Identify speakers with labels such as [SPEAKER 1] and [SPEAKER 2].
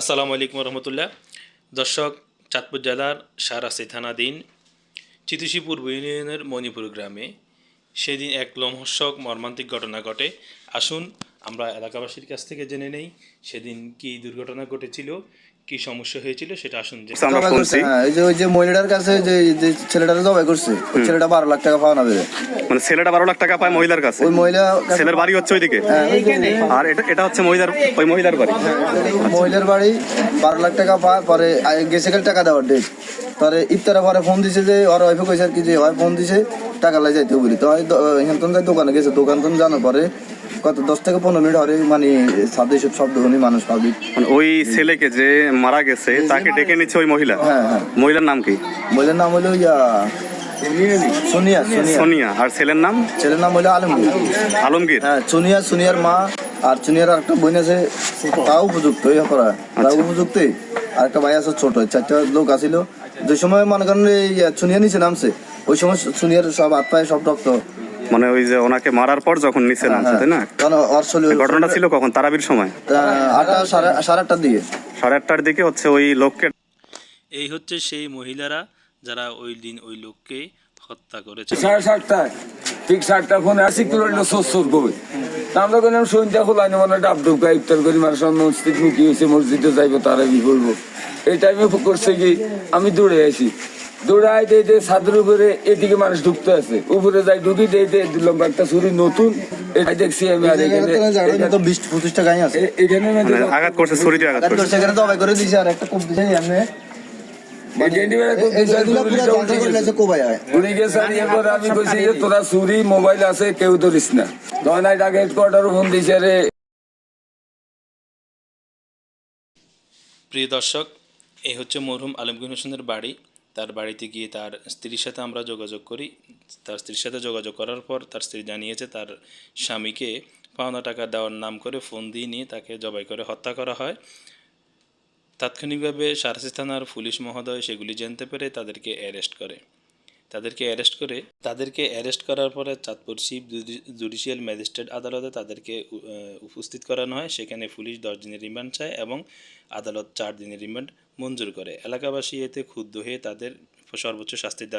[SPEAKER 1] আসসালামু আলাইকুম রহমতুল্লাহ। দর্শক, চাঁদপুর জেলার সারাসি থানাধীন চিতুষী পূর্ব ইউনিয়নের মণিপুর গ্রামে সেদিন এক লোমহর্ষক মর্মান্তিক ঘটনা ঘটে। আসুন আমরা এলাকাবাসীর কাছ থেকে জেনে নেই সেদিন কি দুর্ঘটনা ঘটেছিল, কি সমস্যা হয়েছিল সেটা আসুন
[SPEAKER 2] আমরা শুনছি।
[SPEAKER 3] ওই যে মহিলাটার কাছে যে ছেলেটারে জবাই করছে, ওই ছেলেটা 12 লাখ টাকা পাওনা পেবে।
[SPEAKER 2] মানে ছেলেটা 12 লাখ টাকা পায় মহিলার কাছে।
[SPEAKER 3] ওই মহিলা
[SPEAKER 2] ছেলের বাড়ি হচ্ছে ওইদিকে, আর এটা হচ্ছে ওই মহিলার বাড়ি।
[SPEAKER 3] মহিলার বাড়ি 12 লাখ টাকা পায়। পরে গেছে কাল টাকা দেওয়ার ডেট, পরে ইফতারের পরে ফোন দিছে যে ওর ওয়াইফে কইছে আর কি যে হয় ফোন দিছে টাকা লাই যাইতে বলি। তো এখান থেকে দোকানে গেছে, দোকান তো জানার পরে কত 10 থেকে 15 মিনিট হরে মানে সাথে সব শব্দ শুনি মানুষ পাবি।
[SPEAKER 2] মানে ওই ছেলেকে যে মারা গেছে তাকে ডেকে নিচ্ছে ওই মহিলা।
[SPEAKER 3] হ্যাঁ হ্যাঁ।
[SPEAKER 2] মহিলার নাম কি?
[SPEAKER 3] মহিলার নাম হলো সোনিয়া।
[SPEAKER 2] সোনিয়া। আর ছেলের নাম?
[SPEAKER 3] ছেলের নাম হলো আলমগীর।
[SPEAKER 2] আলমগীর।
[SPEAKER 3] হ্যাঁ, সোনিয়ার মা। আর সোনিয়ার আরেকটা বোন আছে, তাও উপযুক্ত করা, তাও উপযুক্ত। আর একটা ভাই আছে ছোট, 4টা লোক আছিল। যে সময় মনে করেন সোনিয়া নিচে নামছে, ওই সময় সোনিয়ার সব হাত পায়ে সব রক্ত।
[SPEAKER 2] মানে ওই যে ওনাকে মারার পর যখন নিচে নামছে, তাই না? ঘটনাটা ছিল কখন? তারাবির সময়?
[SPEAKER 3] 8টার দিকে।
[SPEAKER 2] 8:30টার দিকে হচ্ছে ওই লোককে।
[SPEAKER 1] এই হচ্ছে সেই মহিলারা যারা ওই দিন ওই লোককে হত্যা করেছে।
[SPEAKER 4] 7:30 ঠিক 7টা ফোনে আসি কি হলো সসুর কই আমরা কোন সন্ধ্যা খোলাইনি মানে ডাব ঢুকা ইফতার করি মানুষ মসজিদ মুখী হয়েছে, মসজিদে যাইবো তারা বি বলবো। এই টাইমে করছে কি আমি দৌড়ে আসি, দৌড়ে আইতে ছাদের উপরে এদিকে মানুষ ঢুকতে আছে, উপরে যাই ঢুকি দিলাম একটা ছুরি নতুন দেখছি আমি। আর এখানে
[SPEAKER 3] 20-25টা গাই আছে,
[SPEAKER 2] এখানে আঘাত করছে, ছুরি দিয়ে আঘাত করছে।
[SPEAKER 3] সেখানে দবাই করে দিছে। আর একটা কোপ দিছে এমনি
[SPEAKER 4] আমি কইছি তোরা চুরি মোবাইল আছে কেউ ধরিস না। দয়নায় আগে হেডকোয়ার্টার ফোন দিছে রে।
[SPEAKER 1] প্রিয় দর্শক, এই হচ্ছে মরহুম আলমগীর হোসেনের বাড়ি। তার বাড়িতে গিয়ে তার স্ত্রীর সাথে আমরা যোগাযোগ করি। তার স্ত্রীর সাথে যোগাযোগ করার পর তার স্ত্রী জানিয়েছে তার স্বামীকে পাওনা টাকা দেওয়ার নাম করে ফোন দিয়ে নিয়ে তাকে জবাই করে হত্যা করা হয়। তাৎক্ষণিকভাবে সারাসি থানার পুলিশ মহোদয় সেগুলি জানতে পেরে তাদেরকে অ্যারেস্ট করার পরে চাঁদপুর চিফ জুডিশিয়াল ম্যাজিস্ট্রেট আদালতে তাদেরকে উপস্থিত করানো হয়। সেখানে পুলিশ 10 দিনের রিমান্ড চায় এবং আদালত 4 দিনের রিমান্ড মঞ্জুর করে। এলাকাবাসী এতে ক্ষুব্ধ হয়ে তাদের সর্বোচ্চ শাস্তির দাবি